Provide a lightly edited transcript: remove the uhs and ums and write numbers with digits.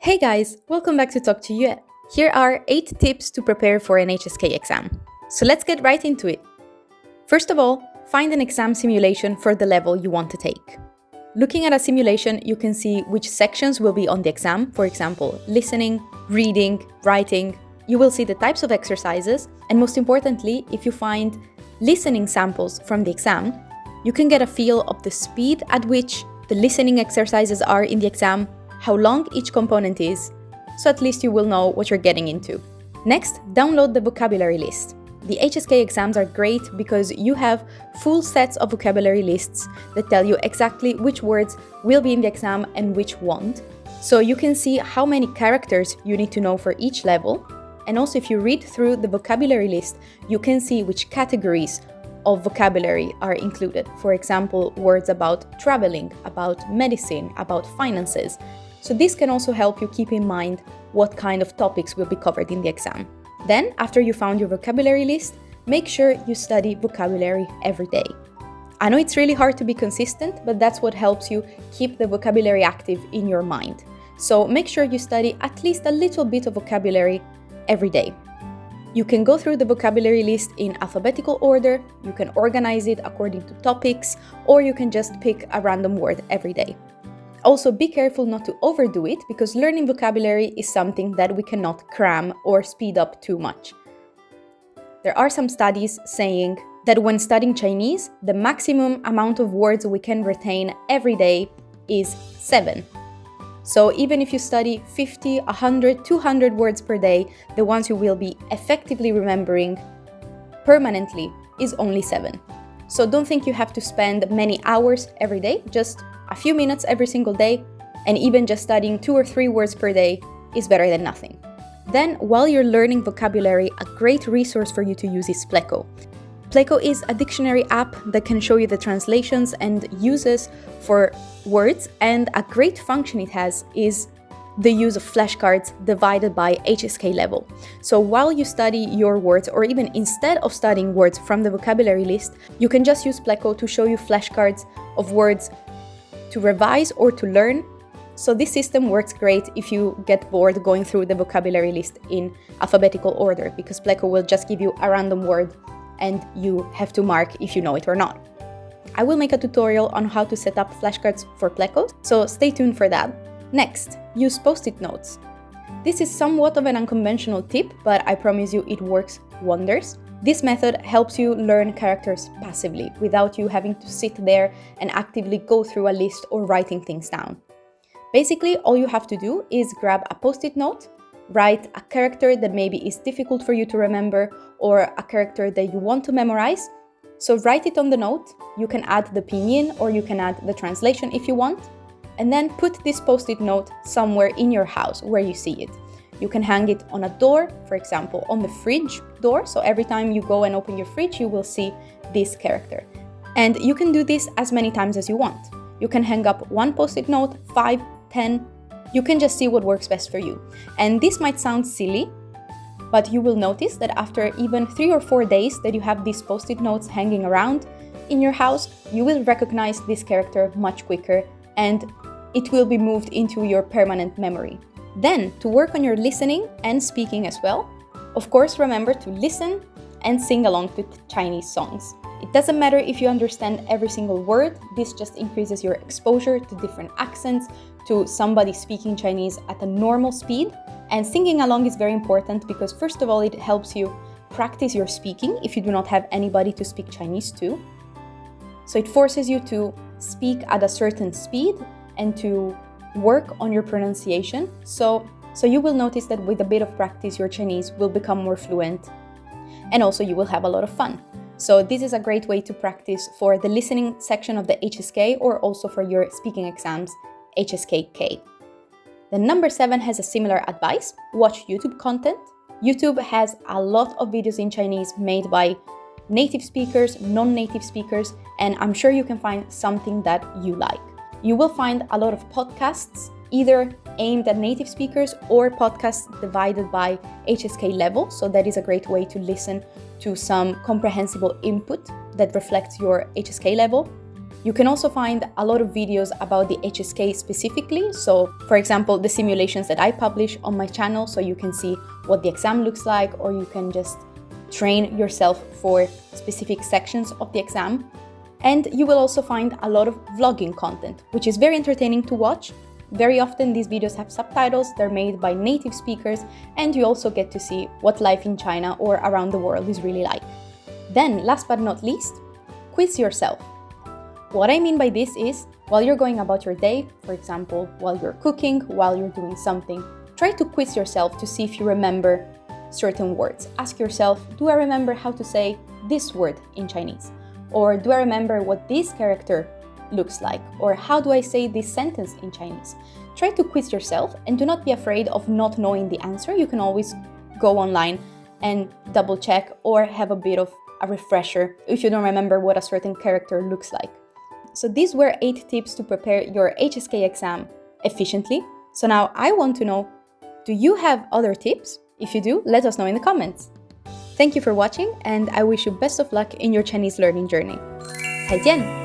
Hey guys, welcome back to Talk to You. Here are 8 tips to prepare for an HSK exam. So let's get right into it. First of all, find an exam simulation for the level you want to take. Looking at a simulation, you can see which sections will be on the exam, for example, listening, reading, writing. You will see the types of exercises, and most importantly, if you find listening samples from the exam, you can get a feel of the speed at which the listening exercises are in the exam, how long each component is, so at least you will know what you're getting into. Next, download the vocabulary list. The HSK exams are great because you have full sets of vocabulary lists that tell you exactly which words will be in the exam and which won't. So you can see how many characters you need to know for each level. And also if you read through the vocabulary list, you can see which categories of vocabulary are included. For example, words about traveling, about medicine, about finances. So this can also help you keep in mind what kind of topics will be covered in the exam. Then, after you found your vocabulary list, make sure you study vocabulary every day. I know it's really hard to be consistent, but that's what helps you keep the vocabulary active in your mind. So make sure you study at least a little bit of vocabulary every day. You can go through the vocabulary list in alphabetical order, you can organize it according to topics, or you can just pick a random word every day. Also, be careful not to overdo it, because learning vocabulary is something that we cannot cram or speed up too much. There are some studies saying that when studying Chinese, the maximum amount of words we can retain every day is 7. So even if you study 50, 100, 200 words per day, the ones you will be effectively remembering permanently is only 7. So don't think you have to spend many hours every day, just a few minutes every single day, and even just studying 2 or 3 words per day is better than nothing. Then, while you're learning vocabulary, a great resource for you to use is Pleco. Pleco is a dictionary app that can show you the translations and uses for words, and a great function it has is the use of flashcards divided by HSK level. So while you study your words, or even instead of studying words from the vocabulary list, you can just use Pleco to show you flashcards of words to revise or to learn. So this system works great if you get bored going through the vocabulary list in alphabetical order, because Pleco will just give you a random word and you have to mark if you know it or not. I will make a tutorial on how to set up flashcards for Pleco, so stay tuned for that. Next, use post-it notes. This is somewhat of an unconventional tip, but I promise you it works wonders. This method helps you learn characters passively, without you having to sit there and actively go through a list or writing things down. Basically, all you have to do is grab a post-it note, write a character that maybe is difficult for you to remember, or a character that you want to memorize. So write it on the note. You can add the pinyin or you can add the translation if you want. And then put this post-it note somewhere in your house where you see it. You can hang it on a door, for example, on the fridge door. So every time you go and open your fridge, you will see this character. And you can do this as many times as you want. You can hang up one post-it note, 5, 10. You can just see what works best for you. And this might sound silly, but you will notice that after even 3 or 4 days that you have these post-it notes hanging around in your house, you will recognize this character much quicker and it will be moved into your permanent memory. Then, to work on your listening and speaking as well, of course, remember to listen and sing along to Chinese songs. It doesn't matter if you understand every single word, this just increases your exposure to different accents, to somebody speaking Chinese at a normal speed. And singing along is very important because, first of all, it helps you practice your speaking if you do not have anybody to speak Chinese to. So it forces you to speak at a certain speed and to work on your pronunciation. So you will notice that with a bit of practice, your Chinese will become more fluent, and also you will have a lot of fun. So this is a great way to practice for the listening section of the HSK, or also for your speaking exams, HSK-K. Then number 7 has a similar advice: watch YouTube content. YouTube has a lot of videos in Chinese made by native speakers, non-native speakers, and I'm sure you can find something that you like. You will find a lot of podcasts, either aimed at native speakers or podcasts divided by HSK level. So that is a great way to listen to some comprehensible input that reflects your HSK level. You can also find a lot of videos about the HSK specifically. So, for example, the simulations that I publish on my channel, so you can see what the exam looks like, or you can just train yourself for specific sections of the exam. And you will also find a lot of vlogging content, which is very entertaining to watch. Very often these videos have subtitles, they're made by native speakers, and you also get to see what life in China or around the world is really like. Then, last but not least, quiz yourself. What I mean by this is, while you're going about your day, for example, while you're cooking, while you're doing something, try to quiz yourself to see if you remember certain words. Ask yourself, do I remember how to say this word in Chinese? Or do I remember what this character looks like? Or how do I say this sentence in Chinese? Try to quiz yourself and do not be afraid of not knowing the answer. You can always go online and double check or have a bit of a refresher if you don't remember what a certain character looks like. So these were 8 tips to prepare your HSK exam efficiently. So now I want to know, do you have other tips? If you do, let us know in the comments. Thank you for watching, and I wish you best of luck in your Chinese learning journey. 再见!